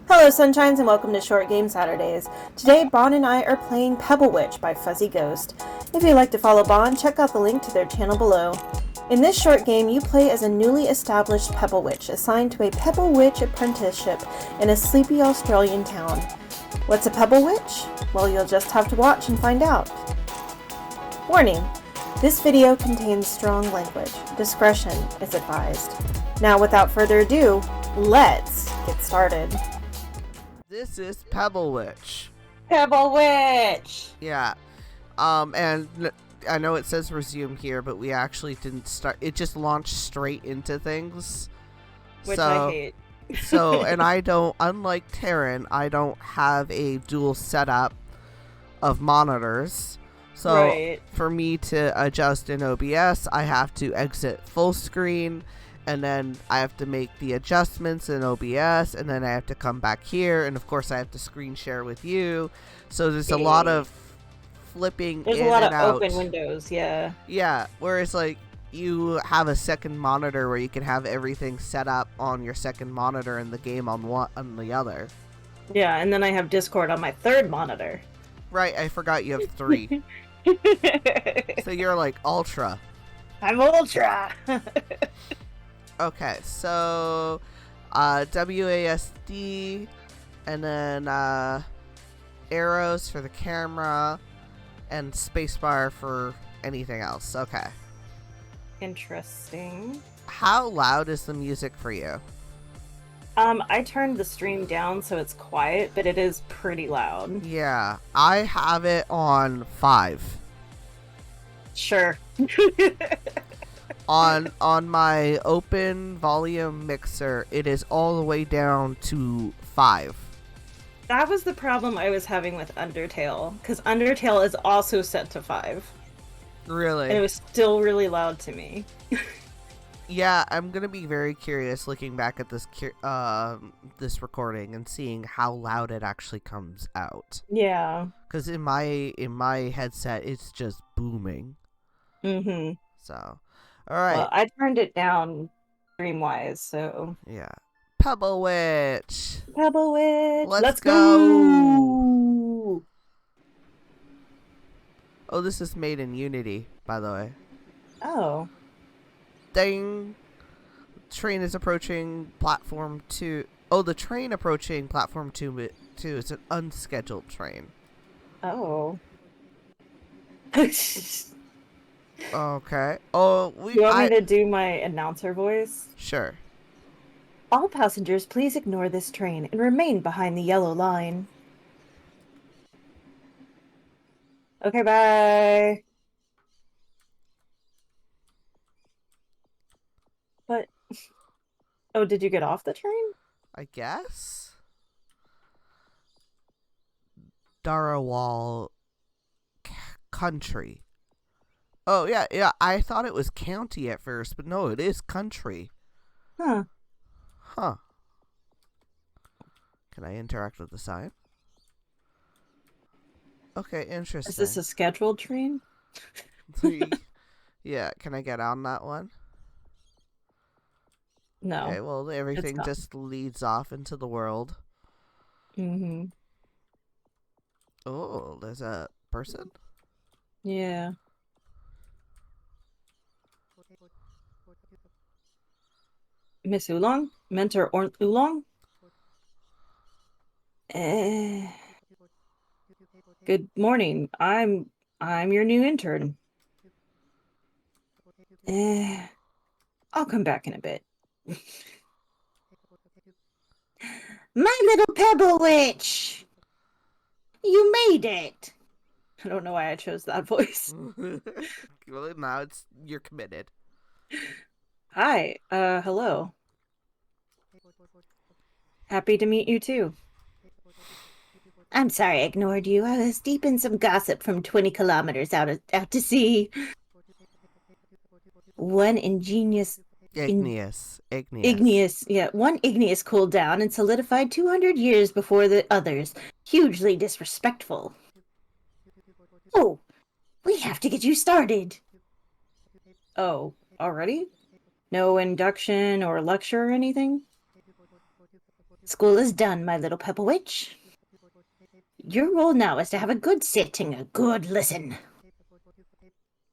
Hello, Sunshines, and welcome to Short Game Saturdays. Today, Bon and I are playing Pebble Witch by Fuzzy Ghost. If you'd like to follow Bon, check out the link to their channel below. In this short game, you play as a newly established Pebble Witch assigned to a Pebble Witch apprenticeship in a sleepy Australian town. What's a Pebble Witch? Well, you'll just have to watch and find out. Warning: this video contains strong language. Discretion is advised. Now, without further ado, let's get started. This is Pebble Witch. Pebble Witch! Yeah. And I know it says resume here, but we actually didn't start. It just launched straight into things. Which I hate. And I don't, unlike Taryn, I don't have a dual setup of monitors. So Right. for me to adjust in OBS, I have to exit full screen. And then I have to make the adjustments in OBS, and then I have to come back here, and of course I have to screen share with you. So there's a lot of flipping There's in a lot and of out. open windows, yeah. Yeah, whereas like you have a second monitor where you can have everything set up on your second monitor and the game on the other. Yeah, and then I have Discord on my third monitor. Right, I forgot you have 3. So you're like ultra. I'm ultra! Okay, so WASD, and then arrows for the camera, and spacebar for anything else. Okay. Interesting. How loud is the music for you? I turned the stream down so it's quiet, but it is pretty loud. Yeah, I have it on 5. Sure. On my open volume mixer, it is all the way down to 5. That was the problem I was having with Undertale, because Undertale is also set to 5. Really? And it was still really loud to me. Yeah, I'm gonna be very curious looking back at this this recording and seeing how loud it actually comes out. Yeah. Because in my headset, it's just booming. Mm-hmm. So, all right. Well, I turned it down stream-wise, so... Yeah. Pebble Witch. Pebble Witch! Let's go! Oh, this is made in Unity, by the way. Oh. Ding. Train is approaching platform 2. Oh, the train approaching platform 2 is an unscheduled train. Oh. Okay. Oh, You want me to do my announcer voice? Sure. All passengers, please ignore this train and remain behind the yellow line. Okay, bye. But... Oh, did you get off the train? I guess. Darawal country. Oh, yeah. I thought it was county at first, but no, it is country. Huh. Huh. Can I interact with the sign? Okay, interesting. Is this a scheduled train? Yeah, can I get on that one? No. Okay, well, everything just leads off into the world. Mm-hmm. Oh, there's a person? Yeah. Miss Oolong? Mentor Oolong? Good morning. I'm your new intern. I'll come back in a bit. My little Pebble Witch! You made it! I don't know why I chose that voice. Well, now you're committed. Hi, hello. Happy to meet you too. I'm sorry I ignored you. I was deep in some gossip from 20 kilometers out to sea. One igneous, one igneous cooled down and solidified 200 years before the others. Hugely disrespectful. Oh, we have to get you started. Oh, already? No induction or lecture or anything? School is done, my little Pebble Witch. Your role now is to have a good sit and a good listen.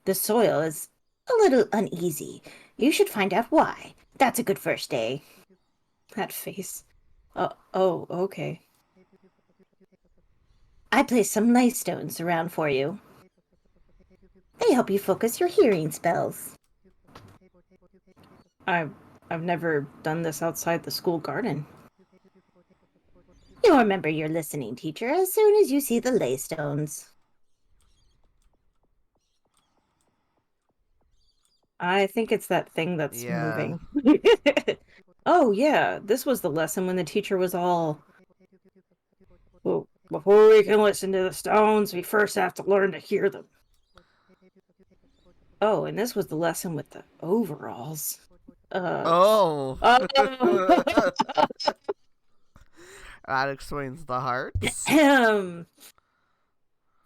The soil is a little uneasy. You should find out why. That's a good first day. That face. Oh, okay. I placed some ley stones around for you. They help you focus your hearing spells. I've never done this outside the school garden. You'll remember your listening teacher as soon as you see the ley stones. I think it's that thing that's Yeah. moving. Oh, yeah. This was the lesson when the teacher was all... Well, before we can listen to the stones, we first have to learn to hear them. Oh, and this was the lesson with the overalls. Oh. Oh. That explains the hearts.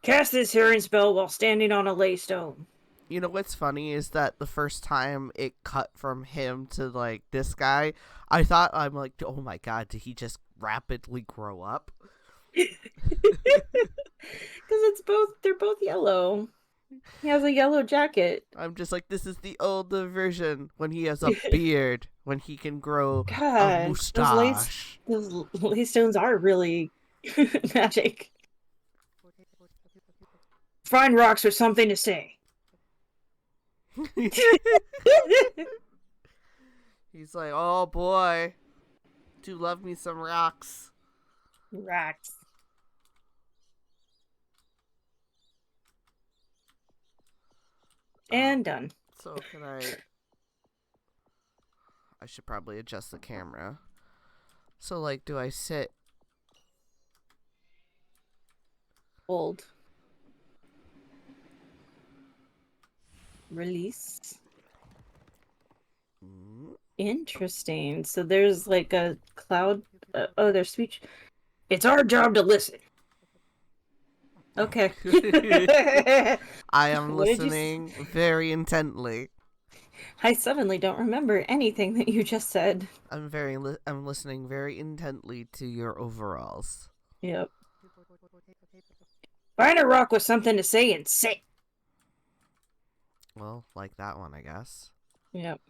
Cast this hearing spell while standing on a ley stone. You know what's funny is that the first time it cut from him to like this guy, I'm like, oh my god, did he just rapidly grow up? Because they're both yellow. He has a yellow jacket. I'm just like, this is the older version when he has a beard, when he can grow a God, mustache. those ley stones are really magic. Find rocks with something to say. He's like, oh boy, do love me some rocks. Rocks. And done. So can I should probably adjust the camera. So like, do I sit? Hold. Release. Interesting. So there's like a cloud. There's speech. It's our job to listen. Okay. I am listening very intently. I suddenly don't remember anything that you just said. I'm listening very intently to your overalls. Yep. Find a rock with something to say and sit. Well, like that one, I guess. Yep.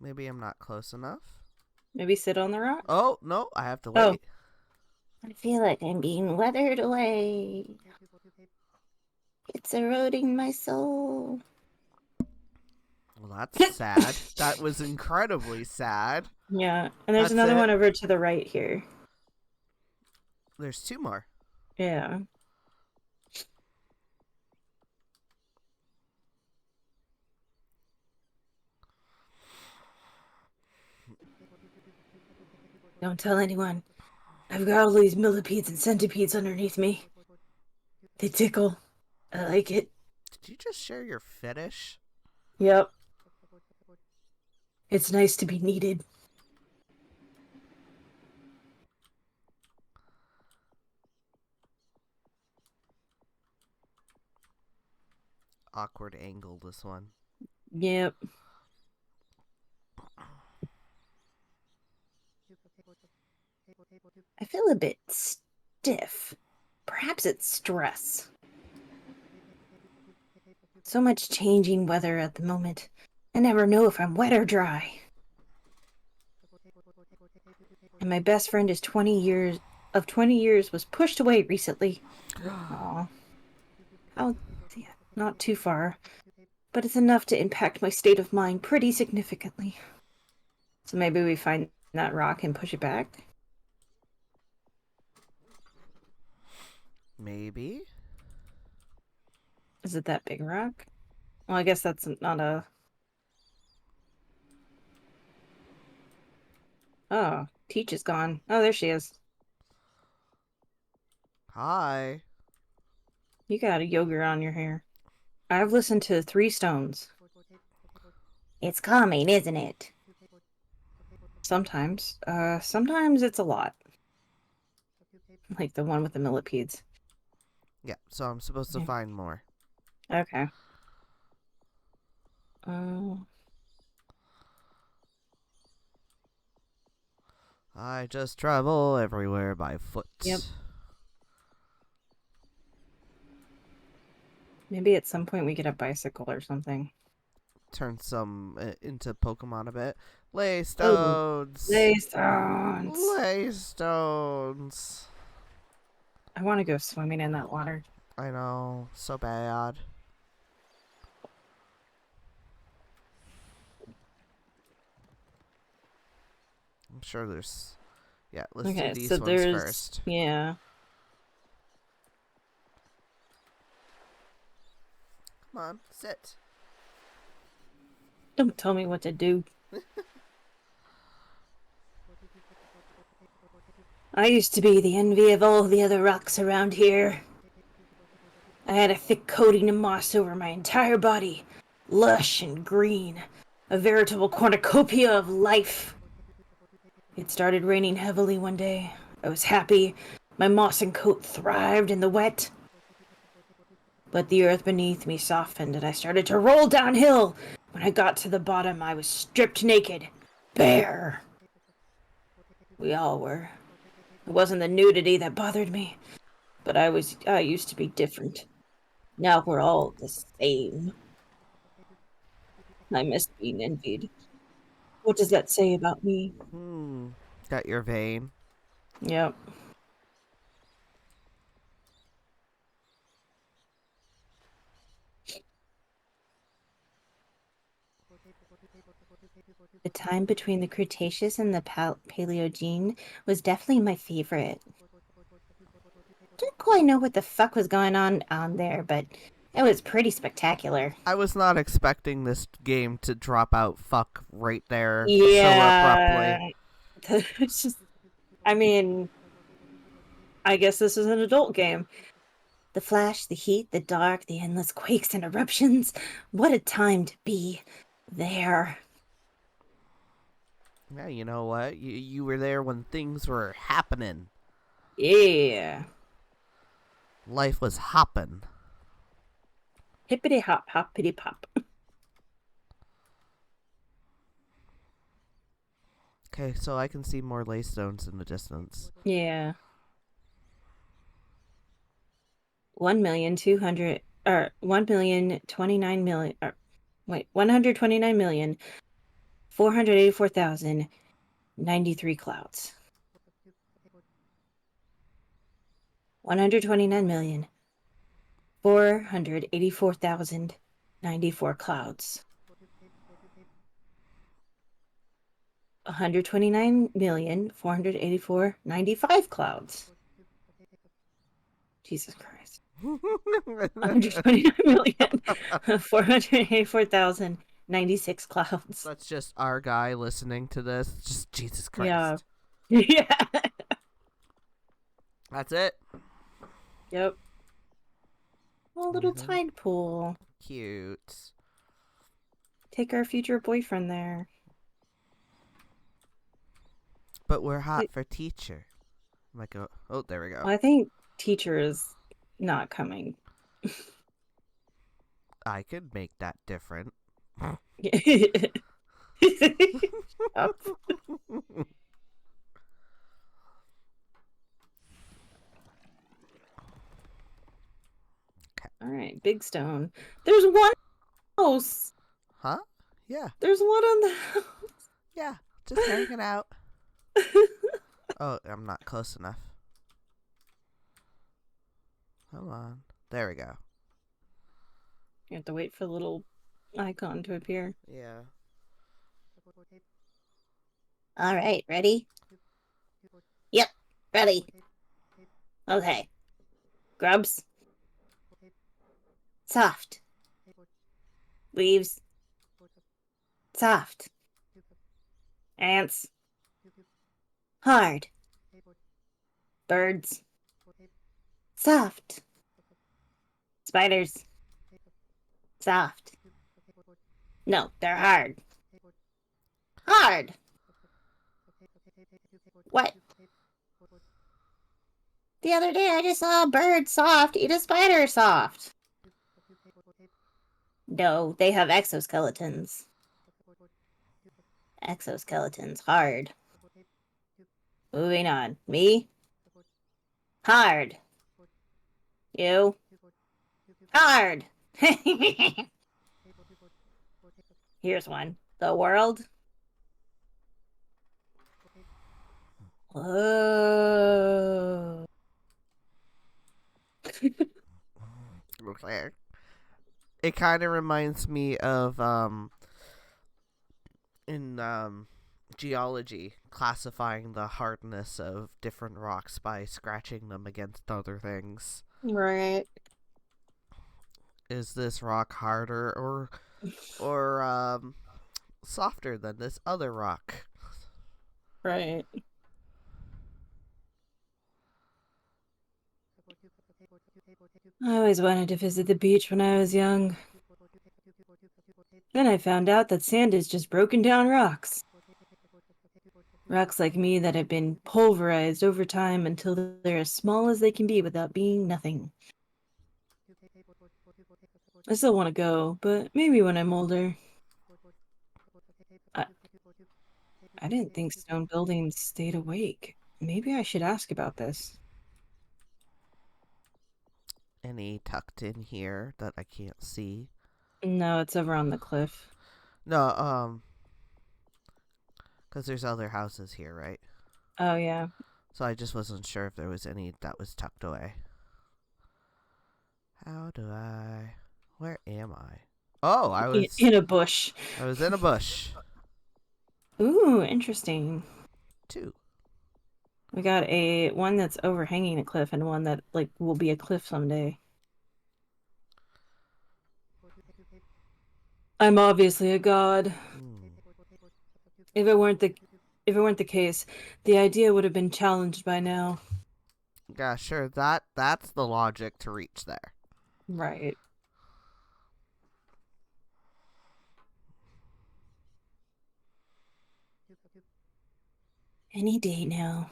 Maybe I'm not close enough. Maybe sit on the rock? Oh, no, I have to wait. Oh. I feel like I'm being weathered away. It's eroding my soul. Well, that's sad. That was incredibly sad. Yeah, and there's That's another it? one over to the right here. There's two more. Yeah. Don't tell anyone. I've got all these millipedes and centipedes underneath me. They tickle. I like it. Did you just share your fetish? Yep. It's nice to be needed. Awkward angle, this one. Yep. I feel a bit stiff. Perhaps it's stress. So much changing weather at the moment. I never know if I'm wet or dry. And my best friend is 20 years was pushed away recently. Aw. Oh, yeah, not too far. But it's enough to impact my state of mind pretty significantly. So maybe we find that rock and push it back? Maybe. Is it that big rock? Well, I guess that's not a... Oh, Teach is gone. Oh, there she is. Hi. You got a yogurt on your hair. I've listened to 3 stones. It's calming, isn't it? Sometimes. Sometimes it's a lot. Like the one with the millipedes. Yeah, so I'm supposed to find more. Okay. I just travel everywhere by foot. Yep. Maybe at some point we get a bicycle or something. Turn some into Pokemon a bit. Leystones. Oh, Leystones. Leystones. I want to go swimming in that water. I know, so bad. I'm sure there's... Yeah, let's do these ones first. Yeah. Come on, sit. Don't tell me what to do. I used to be the envy of all the other rocks around here. I had a thick coating of moss over my entire body, lush and green, a veritable cornucopia of life. It started raining heavily one day. I was happy. My moss and coat thrived in the wet. But the earth beneath me softened and I started to roll downhill. When I got to the bottom, I was stripped naked. Bare. We all were. It wasn't the nudity that bothered me, but I used to be different. Now we're all the same. I miss being envied. What does that say about me? Got your vein. Yep. The time between the Cretaceous and the Paleogene was definitely my favorite. Didn't quite know what the fuck was going on there, but it was pretty spectacular. I was not expecting this game to drop out fuck right there Yeah. so abruptly. It's just, I mean, I guess this is an adult game. The flash, the heat, the dark, the endless quakes and eruptions. What a time to be there. Yeah, you know what? You were there when things were happening. Yeah. Life was hopping. Hippity hop, hoppity pop. Okay, so I can see more Leystones in the distance. Yeah. 129,484,093 clouds. 129,484,094 clouds. 129,484,095 clouds. Jesus Christ. 129,484,096 clouds. That's just our guy listening to this. Just Jesus Christ. Yeah. Yeah. That's it. Yep. A little tide pool. Cute. Take our future boyfriend there. But we're hot for teacher. I'm like, oh, there we go. Well, I think teacher is not coming. I could make that different. Up. All right, big stone. There's one house. Huh? Yeah. There's one on the house. Yeah, just hanging out. Oh, I'm not close enough. Come on. There we go. You have to wait for the little icon to appear. Yeah. All right, ready? Yep, ready. Okay. Grubs. Soft. Leaves. Soft. Ants. Hard. Birds. Soft. Spiders. Soft. No, they're hard. Hard. What? The other day I just saw a bird soft eat a spider soft. No, they have exoskeletons. Exoskeletons hard. Moving on. Me? Hard. You? Hard. Here's one. The world? Whoa. Okay. It kind of reminds me of in geology, classifying the hardness of different rocks by scratching them against other things. Right. Is this rock harder or softer than this other rock? Right. I always wanted to visit the beach when I was young. Then I found out that sand is just broken down rocks. Rocks like me that have been pulverized over time until they're as small as they can be without being nothing. I still want to go, but maybe when I'm older. I, I didn't think stone buildings stayed awake. Maybe I should ask about this. Any tucked in here that I can't see? No, it's over on the cliff. No, because there's other houses here, right? Oh, yeah. So I just wasn't sure if there was any that was tucked away. How do I... Where am I? Oh, In a bush. I was in a bush. Ooh, interesting. 2. We got one that's overhanging a cliff and one that will be a cliff someday. I'm obviously a god. If it weren't the case, the idea would have been challenged by now. Yeah, sure. That's the logic to reach there. Right. Any day now.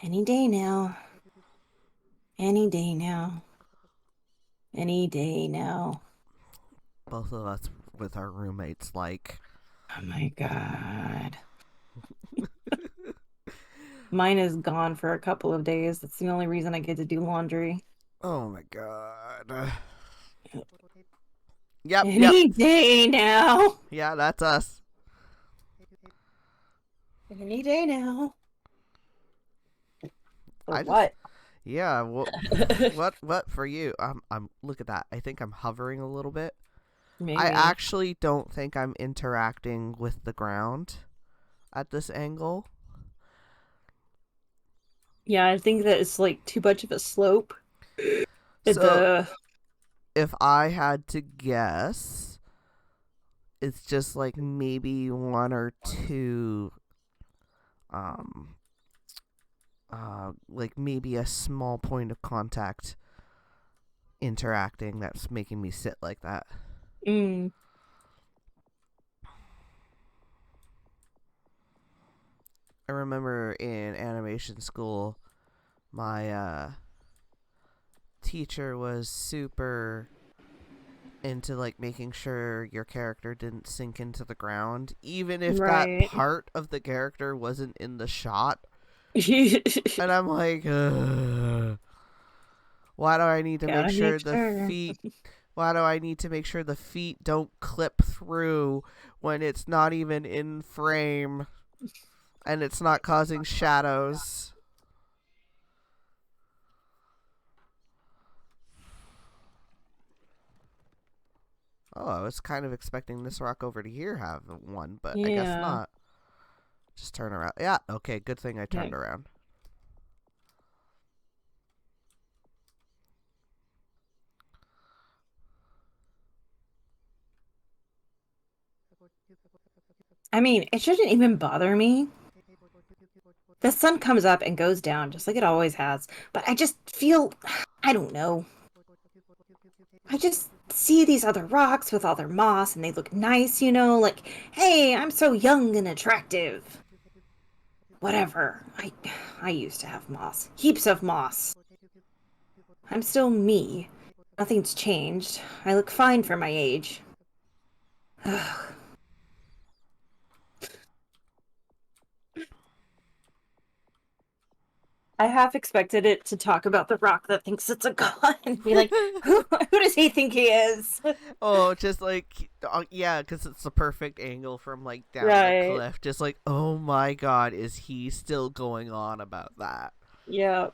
Any day now. Any day now. Any day now. Both of us with our roommates, like. Oh my god. Mine is gone for a couple of days. That's the only reason I get to do laundry. Oh my god. Yep. Any day now. Yeah, that's us. Any day now. What? Yeah. What for you? I'm. Look at that. I think I'm hovering a little bit. Maybe. I actually don't think I'm interacting with the ground at this angle. Yeah, I think that it's too much of a slope. So, if I had to guess, it's just maybe 1 or 2, maybe a small point of contact interacting that's making me sit like that. Mm. I remember in animation school, my teacher was super into making sure your character didn't sink into the ground, even if Right. that part of the character wasn't in the shot. And I'm like, why do I need to make sure the feet? Why do I need to make sure the feet don't clip through when it's not even in frame and it's not causing shadows? Oh, I was kind of expecting this rock over to here have one, but I guess not. Just turn around. Yeah, okay, good thing I turned around. I mean, it shouldn't even bother me. The sun comes up and goes down just like it always has, but I just feel, I don't know. I just see these other rocks with all their moss and they look nice, hey, I'm so young and attractive. Whatever. I used to have moss. Heaps of moss. I'm still me. Nothing's changed. I look fine for my age. I half expected it to talk about the rock that thinks it's a god and be like, who does he think he is? Oh, just like, yeah, because it's the perfect angle from like down the Right. cliff. Just like, oh my god, is he still going on about that? Yeah.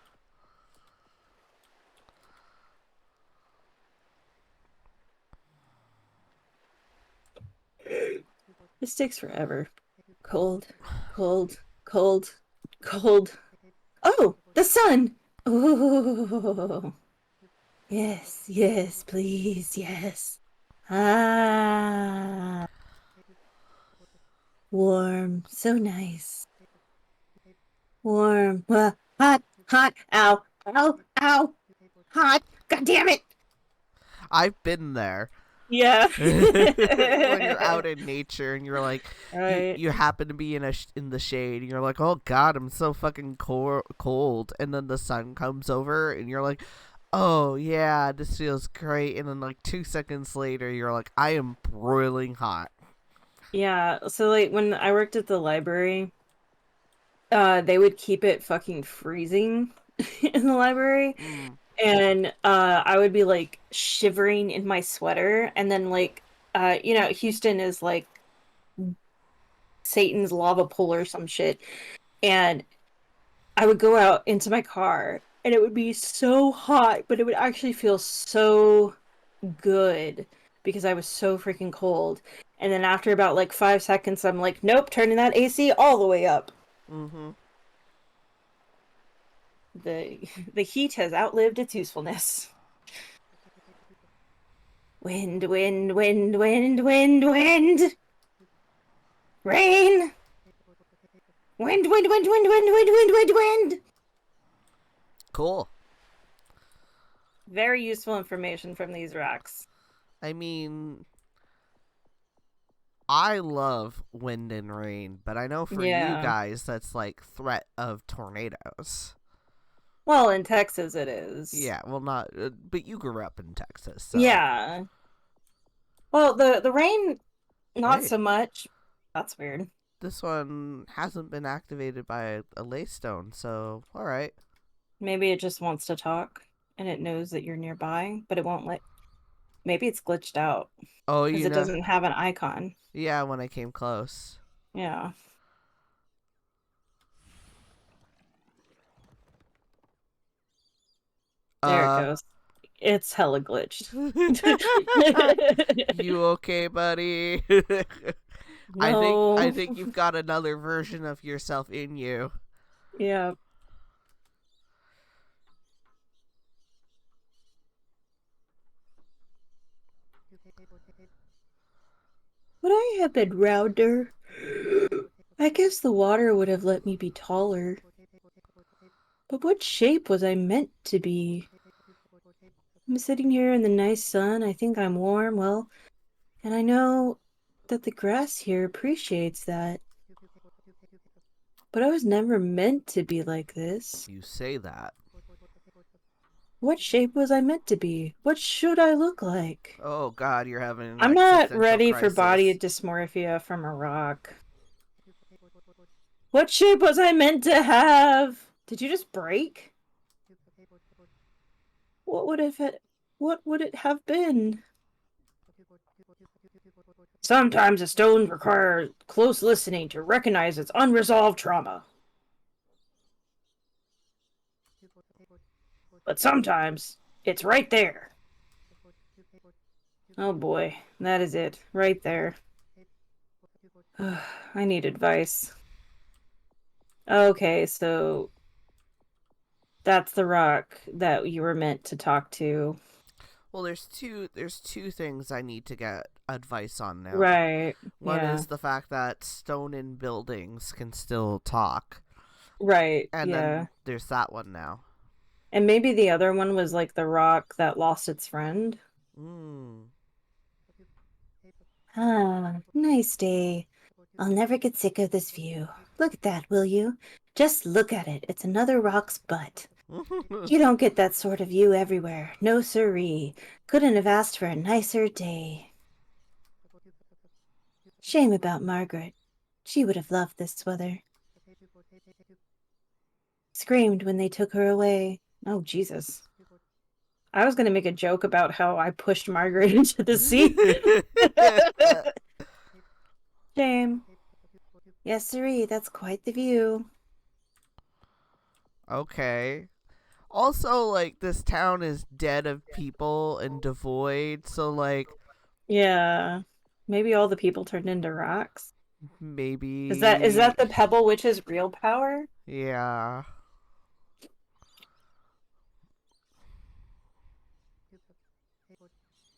This takes forever. Cold, cold, cold, cold. Oh, the sun! Oh, yes, yes, please, yes. Ah, warm, so nice. Warm, hot, hot, ow, ow, ow, hot. God damn it! I've been there. Yeah. When you're out in nature and you're like, Right. you happen to be in the shade and you're like, oh god, I'm so fucking cold, and then the sun comes over and you're like, oh yeah, this feels great, and then like 2 seconds later you're like, I am broiling hot. Yeah, so like when I worked at the library, they would keep it fucking freezing in the library. Mm. And I would be like shivering in my sweater, and then like Houston is like Satan's lava pool or some shit. And I would go out into my car and it would be so hot, but it would actually feel so good because I was so freaking cold. And then after about like 5 seconds, I'm like, nope, turning that AC all the way up. Mm-hmm. The heat has outlived its usefulness. Wind, wind, wind, wind, wind, wind. Rain. Wind, wind, wind, wind, wind, wind, wind, wind, wind. Cool. Very useful information from these rocks. I mean, I love wind and rain, but I know for you Yeah. guys that's like threat of tornadoes. Well, in Texas it is. Yeah, well, not, but you grew up in Texas, so. Yeah. Well, the rain, not Hey, so much. That's weird. this one hasn't been activated by a ley stone, so alright. Maybe it just wants to talk and it knows that you're nearby, but it won't let. Maybe it's glitched out Oh, because you it know, doesn't have an icon. yeah, when I came close. Yeah. There it Uh, goes. It's hella glitched. you okay, buddy? I No. think you've got another version of yourself in you. Yeah. Would I have been rounder? I guess the water would have let me be taller. But what shape was I meant to be? I'm sitting here in the nice sun. I think I'm warm, well, and I know that the grass here appreciates that. But I was never meant to be like this. You say that. What shape was I meant to be? What should I look like? Oh god, you're having an I'm not existential ready for body crisis. dysmorphia from a rock. What shape was I meant to have? Did you just break? What would it have been? Sometimes a stone requires close listening to recognize its unresolved trauma. But sometimes it's right there. Oh boy, that is it. Right there. I need advice. Okay, so that's the rock that you were meant to talk to. Well, there's two things I need to get advice on now. Right. One Yeah. is the fact that stone in buildings can still talk. Right. And Yeah. then there's that one now. And maybe the other one was like the rock that lost its friend. Mm. Ah, nice day. I'll never get sick of this view. Look at that, will you? Just look at it. It's another rock's butt. You don't get that sort of view everywhere. No siree. Couldn't have asked for a nicer day. Shame about Margaret. She would have loved this weather. screamed when they took her away. Oh, Jesus. I was going to make a joke about how I pushed Margaret into the sea. Shame. Yes, sirree, that's quite the view. Okay. Also, like, this town is dead of people and devoid, so, like, Yeah. Maybe all the people turned into rocks. Is maybe. that the Pebble Witch's real power? Yeah.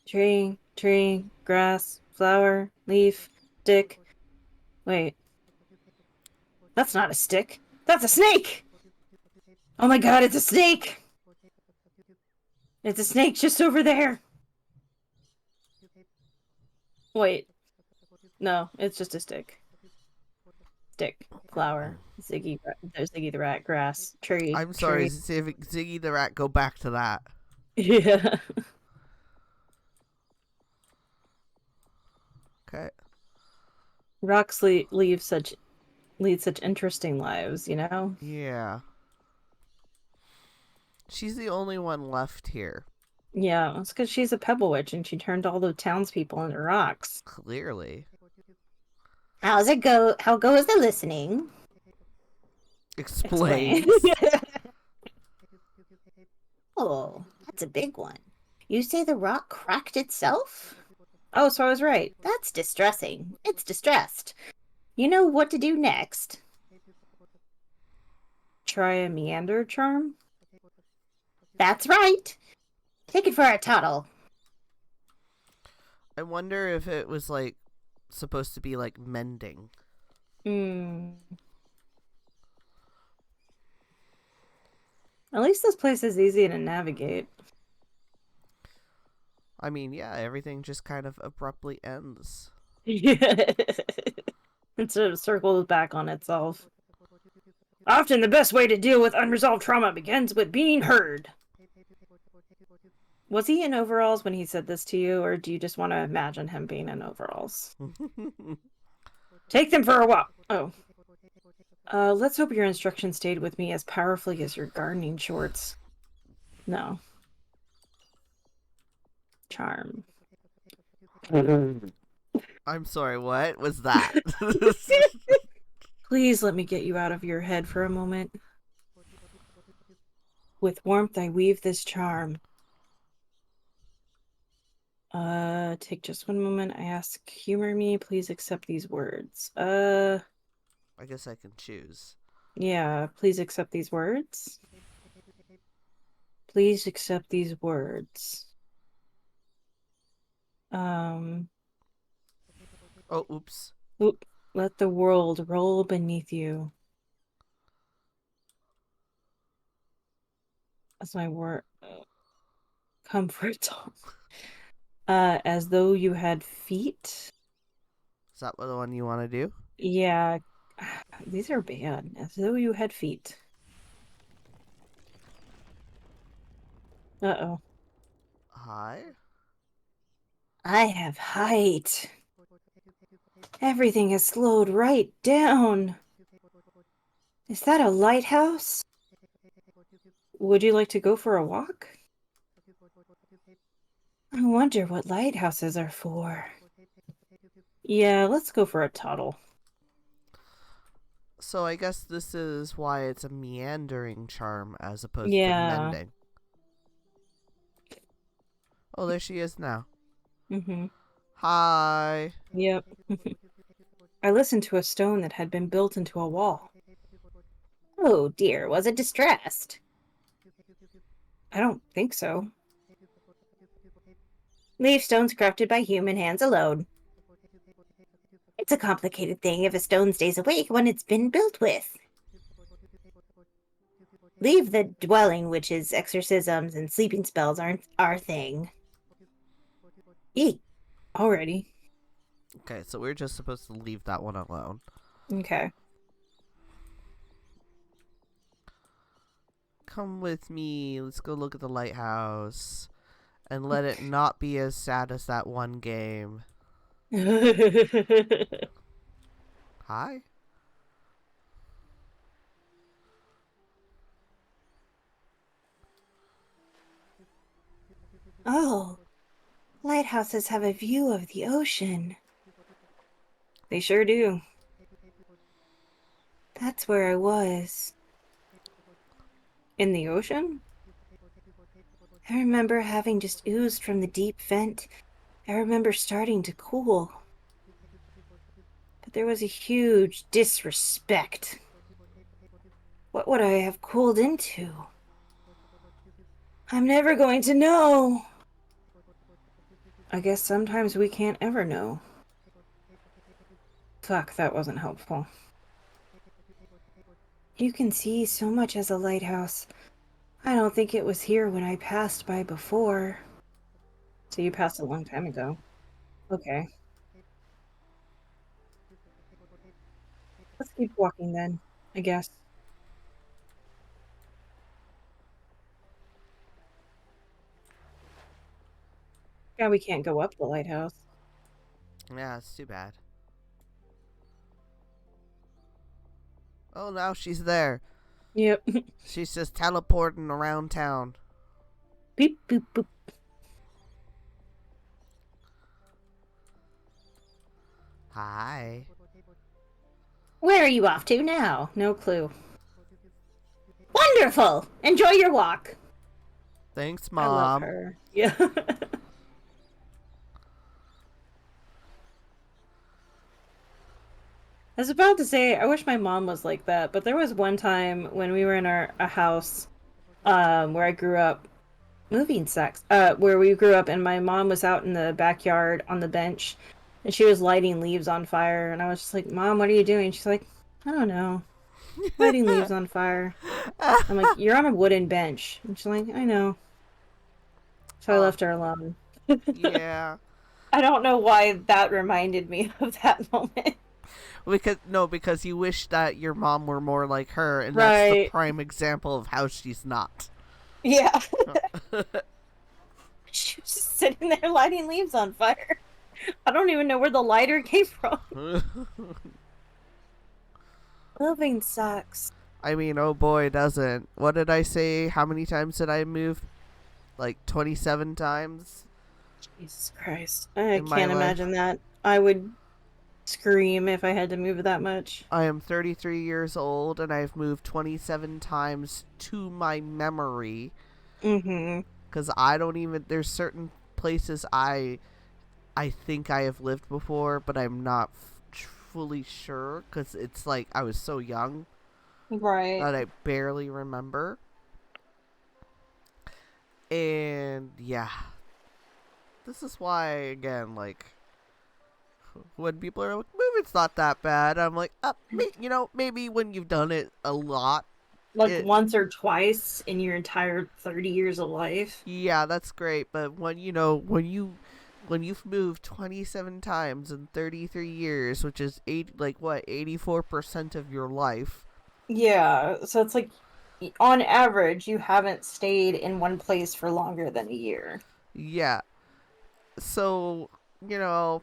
Tree, grass, flower, leaf, stick. Wait, that's not a stick. That's a snake! Oh my god, it's a snake! It's a snake just over there! Wait, no, it's just a stick. Stick, flower, there's Ziggy the rat, grass, tree. I'm sorry, Ziggy the Rat, go back to that. Yeah. Okay. Rocks lead such interesting lives, you know? Yeah. She's the only one left here. Yeah, it's because she's a Pebble Witch and she turned all the townspeople into rocks. Clearly. How's it go? How goes the listening? Explains. Oh, that's a big one. You say the rock cracked itself? Oh, so I was right. That's distressing. It's distressed. You know what to do next. Try a meander charm? That's right. Take it for a toddle. I wonder if it was, like, supposed to be, like, mending. At least this place is easy to navigate. I mean, yeah, everything just kind of abruptly ends. Yeah. It sort of circles back on itself. Often the best way to deal with unresolved trauma begins with being heard. Was he in overalls when he said this to you, or do you just want to imagine him being in overalls? Take them for a walk. Oh. Let's hope your instructions stayed with me as powerfully as your gardening shorts. No. Charm. I'm sorry, what was that? Please let me get you out of your head for a moment. With warmth I weave this charm. Take just one moment. I ask, humor me. Please accept these words. I guess I can choose. Yeah, please accept these words. Please accept these words. Oh, oops. Oop, let the world roll beneath you. That's my word. Comfort. As though you had feet. Is that the one you want to do? Yeah, these are bad. As though you had feet. Uh-oh. Hi? I have height. Everything has slowed right down. Is that a lighthouse? Would you like to go for a walk? I wonder what lighthouses are for. Yeah, let's go for a toddle. So I guess this is why it's a meandering charm as opposed to Yeah. mending. Oh, there she is now. Mm-hmm. Hi. Yep. I listened to a stone that had been built into a wall. Oh dear, was it distressed? I don't think so. Leaf stones crafted by human hands alone. It's a complicated thing if a stone stays awake when it's been built with. Leave the dwelling witches, exorcisms, and sleeping spells aren't our thing. Eek. Already. Okay, so we're just supposed to leave that one alone. Okay. Come with me. Let's go look at the lighthouse. And let it not be as sad as that one game. Hi? Oh, lighthouses have a view of the ocean. They sure do. That's where I was. In the ocean? I remember having just oozed from the deep vent. I remember starting to cool. But there was a huge disrespect. What would I have cooled into? I'm never going to know. I guess sometimes we can't ever know. Fuck, that wasn't helpful. You can see so much as a lighthouse. I don't think it was here when I passed by before. So you passed a long time ago. Okay. Let's keep walking then, I guess. Yeah, we can't go up the lighthouse. Yeah, it's too bad. Oh, now she's there. Yep. She's just teleporting around town. Beep, boop, boop. Hi. Where are you off to now? No clue. Wonderful! Enjoy your walk. Thanks, I love Mom. her. Yeah. I was about to say, I wish my mom was like that, but there was one time when we were in a house, where I grew up, moving sex, where we grew up, and my mom was out in the backyard on the bench, and she was lighting leaves on fire, and I was just like, Mom, what are you doing? She's like, I don't know, lighting leaves on fire. I'm like, you're on a wooden bench. And she's like, I know. So I Oh, left her alone. yeah. I don't know why that reminded me of that moment. Because you wish that your mom were more like her, and that's the Right. prime example of how she's not. Yeah. She was just sitting there lighting leaves on fire. I don't even know where the lighter came from. Moving sucks. I mean, oh boy, doesn't. What did I say? How many times did I move? Like 27 times Jesus Christ. I in my can't life. imagine that. I would scream if I had to move that much. I am 33 years old, and I've moved 27 times to my memory. Mm-hmm. Because I don't even. There's certain places I think I have lived before, but I'm not fully sure. Because it's like I was so young Right. that I barely remember. And yeah. This is why, again, like, when people are like, moving's not that bad, I'm like, maybe when you've done it a lot, Like it, once or twice in your entire 30 years of life. yeah, that's great. But when you've moved 27 times in 33 years, which is 84% of your life. Yeah, so it's like on average, you haven't stayed in one place for longer than a year. Yeah. So, you know,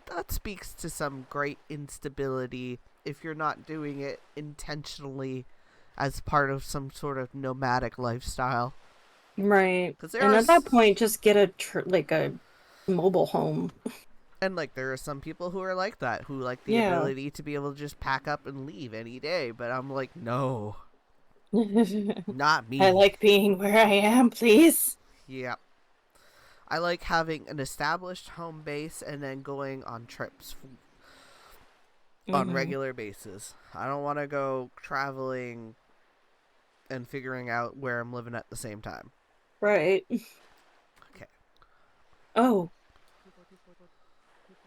that speaks to some great instability if you're not doing it intentionally as part of some sort of nomadic lifestyle. Right. Because there And are, at that point, just get a mobile home. and like there are some people who are like that, who like the Yeah. ability to be able to just pack up and leave any day. But I'm like, no, not I me. like being where I am, please. Yeah. I like having an established home base and then going on trips on Mm-hmm. regular basis. I don't want to go traveling and figuring out where I'm living at the same time. Right. Okay. Oh,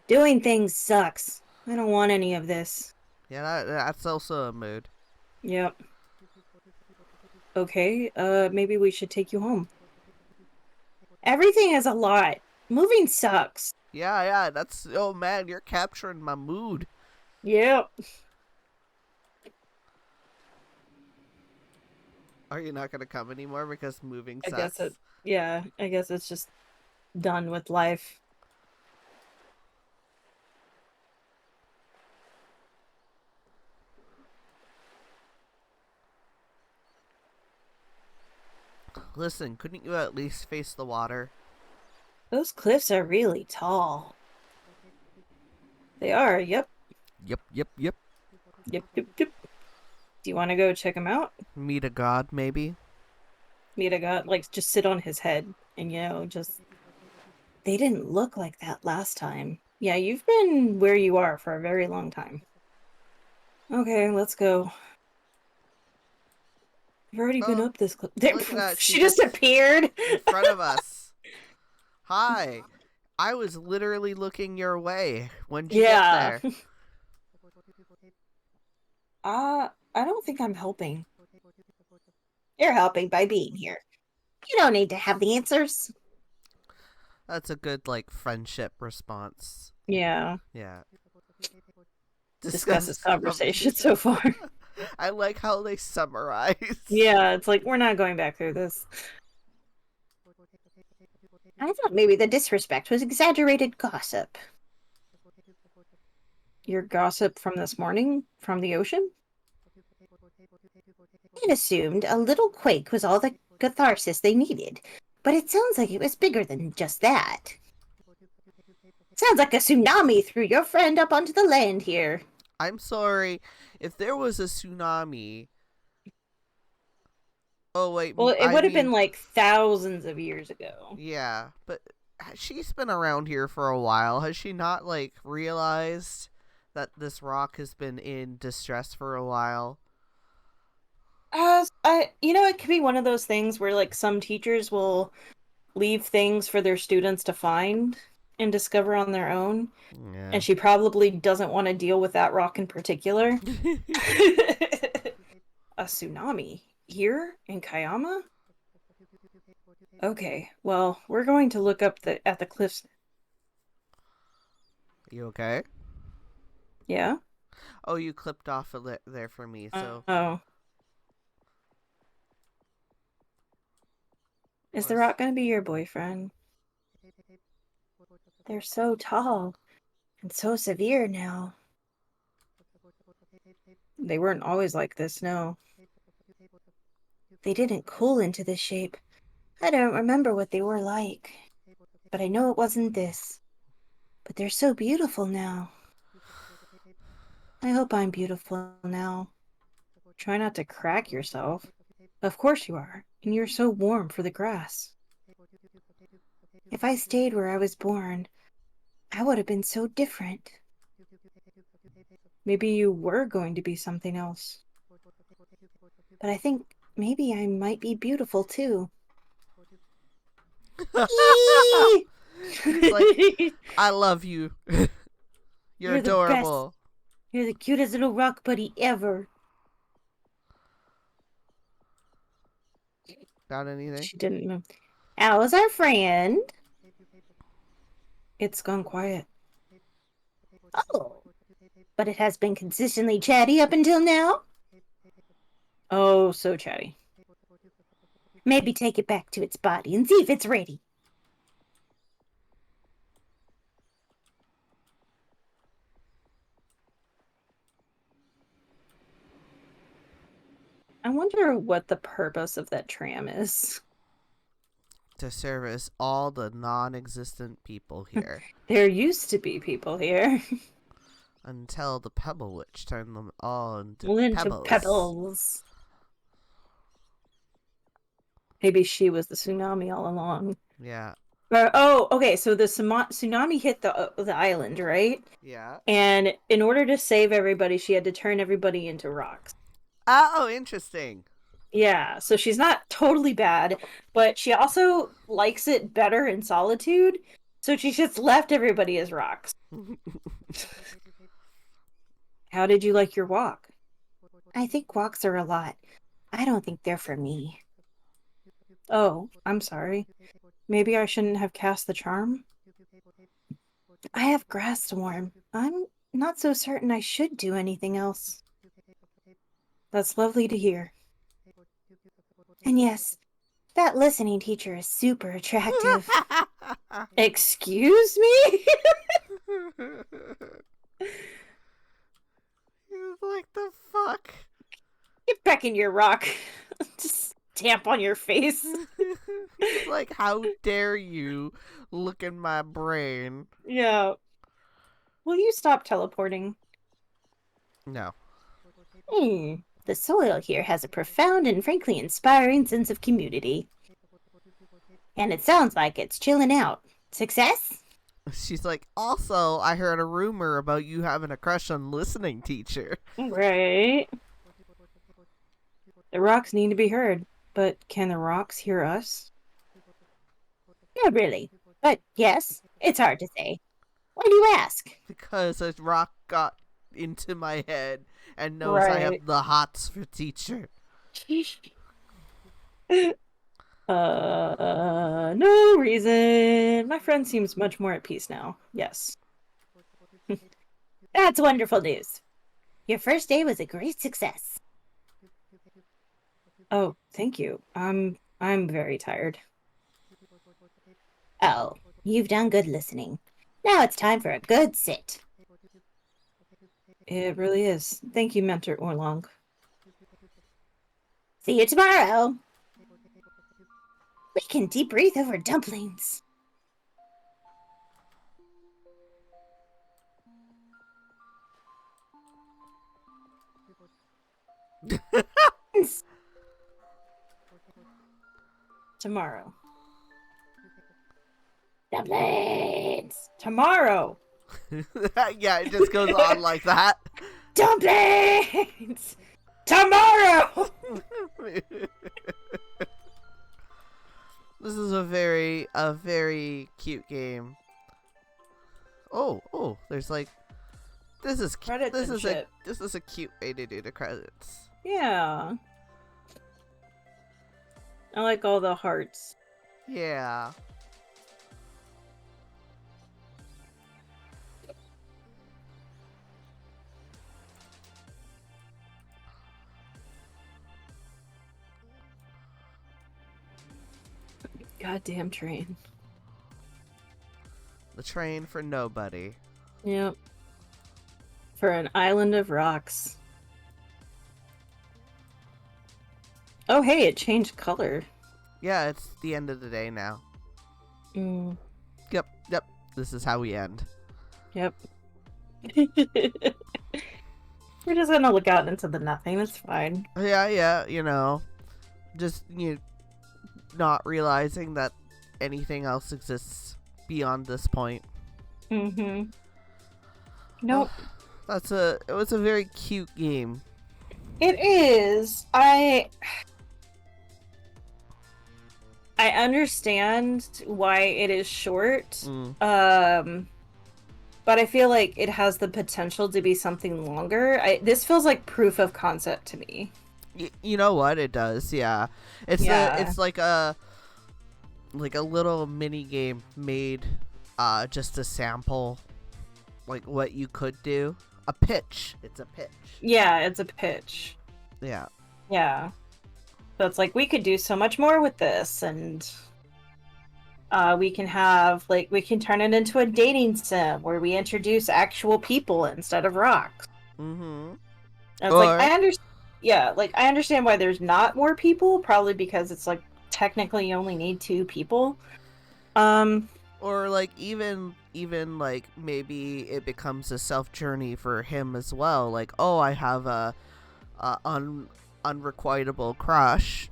doing things sucks. I don't want any of this. Yeah, that's also a mood. Yep. Okay, maybe we should take you home. Everything is a lot. Moving sucks. Yeah, that's, oh man, you're capturing my mood. Yep. Are you not going to come anymore because moving I guess it, sucks? yeah, I guess it's just done with life. Listen, couldn't you at least face the water? Those cliffs are really tall. They are, yep. Yep, yep, yep. Yep, yep, yep. Do you want to go check them out? Meet a god, maybe? Mita got, like, just sit on his head and, just... They didn't look like that last time. Yeah, you've been where you are for a very long time. Okay, let's go. You've already been up this cliff. Look at that. She just appeared. In front of us. Hi. I was literally looking your way. When'd you get there? I don't think I'm helping. You're helping by being here. You don't need to have the answers. That's a good, like, friendship response. Yeah. Yeah. Discuss this conversation so far. I like how they summarize. Yeah, it's like, we're not going back through this. I thought maybe the disrespect was exaggerated gossip. Your gossip from this morning? From the ocean? I assumed a little quake was all the catharsis they needed, but it sounds like it was bigger than just that. Sounds like a tsunami threw your friend up onto the land here. I'm sorry. If there was a tsunami... Oh, wait. Well, it would have been like thousands of years ago. Yeah, but she's been around here for a while. Has she not, like, realized that this rock has been in distress for a while? It could be one of those things where, like, some teachers will leave things for their students to find and discover on their own. Yeah. And she probably doesn't want to deal with that rock in particular. A tsunami? Here? In Kayama? Okay, well, we're going to look up at the cliffs. You okay? Yeah? Oh, you clipped off a there for me, so... Oh. Is the rock going to be your boyfriend? They're so tall and so severe now. They weren't always like this, no. They didn't cool into this shape. I don't remember what they were like, but I know it wasn't this. But they're so beautiful now. I hope I'm beautiful now. Try not to crack yourself. Of course you are, and you're so warm for the grass. If I stayed where I was born, I would have been so different. Maybe you were going to be something else. But I think maybe I might be beautiful too. He's like, I love you. You're adorable. You're the cutest little rock buddy ever. Found anything? She didn't know. How's our friend? It's gone quiet. Oh, but it has been consistently chatty up until now? Oh, so chatty. Maybe take it back to its body and see if it's ready. I wonder what the purpose of that tram is. To service all the non-existent people here. There used to be people here. Until the Pebble Witch turned them all into pebbles. Maybe she was the tsunami all along. Yeah. Okay, so the tsunami hit the island, right? Yeah. And in order to save everybody, she had to turn everybody into rocks. Oh, interesting. Yeah, so she's not totally bad, but she also likes it better in solitude, so she just left everybody as rocks. How did you like your walk? I think walks are a lot. I don't think they're for me. Oh, I'm sorry. Maybe I shouldn't have cast the charm? I have grass to warm. I'm not so certain I should do anything else. That's lovely to hear. And yes, that listening teacher is super attractive. Excuse me? Like, the fuck? Get back in your rock. Just stamp on your face. Like, how dare you look in my brain? Yeah. Will you stop teleporting? No. The soil here has a profound and frankly inspiring sense of community. And it sounds like it's chilling out. Success? She's like, also, I heard a rumor about you having a crush on listening teacher. Right. The rocks need to be heard, but can the rocks hear us? Not really. But yes, it's hard to say. Why do you ask? Because a rock got into my head and knows I Right. have the hots for teacher. No reason. My friend seems much more at peace now. Yes. That's wonderful news. Your first day was a great success. Oh, thank you. I'm very tired. Oh, you've done good listening. Now it's time for a good sit. It really is. Thank you, Mentor Orlong. See you tomorrow. We can debrief over dumplings. Tomorrow. Dumplings! Tomorrow! Yeah, it just goes on like that. Dumplings! Tomorrow! This is a very cute game. Oh, there's like this is Credits this and is shit. this is a cute way to do the credits. Yeah. I like all the hearts. Yeah. Goddamn train. The train for nobody. Yep. For an island of rocks. Oh, hey, it changed color. Yeah, it's the end of the day now. Mm, Yep. This is how we end. yep. We're just gonna look out into the nothing. It's fine. Yeah, just not realizing that anything else exists beyond this point. Mm-hmm. Nope. It was a very cute game. It is. I understand why it is short. But I feel like it has the potential to be something longer. This feels like proof of concept to me. You know what? It does. Yeah. It's like a little mini game made just to sample like what you could do. A pitch. It's a pitch. Yeah, it's a pitch. Yeah. Yeah. So it's like we could do so much more with this, and we can turn it into a dating sim where we introduce actual people instead of rocks. Mm-hmm. And it's I understand why there's not more people, probably because it's like technically you only need 2 people. Or like even like maybe it becomes a self journey for him as well. Like, oh, I have a unrequitable crush.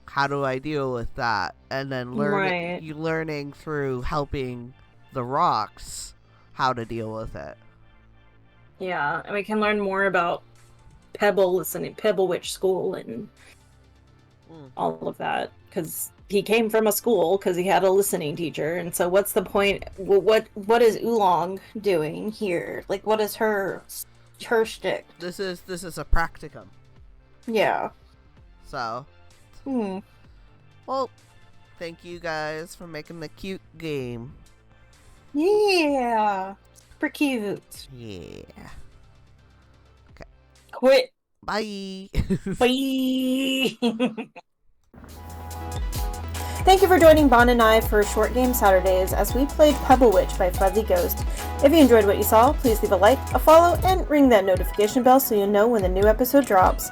How do I deal with that? And then learning through helping the rocks how to deal with it. Yeah, and we can learn more about Pebble Witch school and all of that, because he came from a school because he had a listening teacher, and so what's the point? What is Oolong doing here? Like, what is her shtick? This is a practicum. Yeah. So. Well, thank you guys for making the cute game. Yeah. Super cute. Yeah. Okay. Quit. Bye. Bye. Thank you for joining Bon and I for Short Game Saturdays as we played Pebble Witch by Fuzzy Ghost. If you enjoyed what you saw, please leave a like, a follow, and ring that notification bell so you'll know when the new episode drops.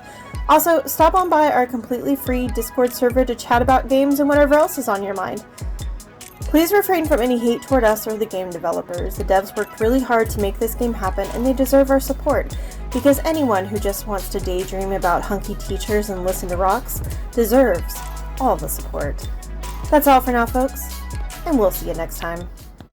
Also, stop on by our completely free Discord server to chat about games and whatever else is on your mind. Please refrain from any hate toward us or the game developers. The devs worked really hard to make this game happen, and they deserve our support, because anyone who just wants to daydream about hunky teachers and listen to rocks deserves all the support. That's all for now, folks, and we'll see you next time.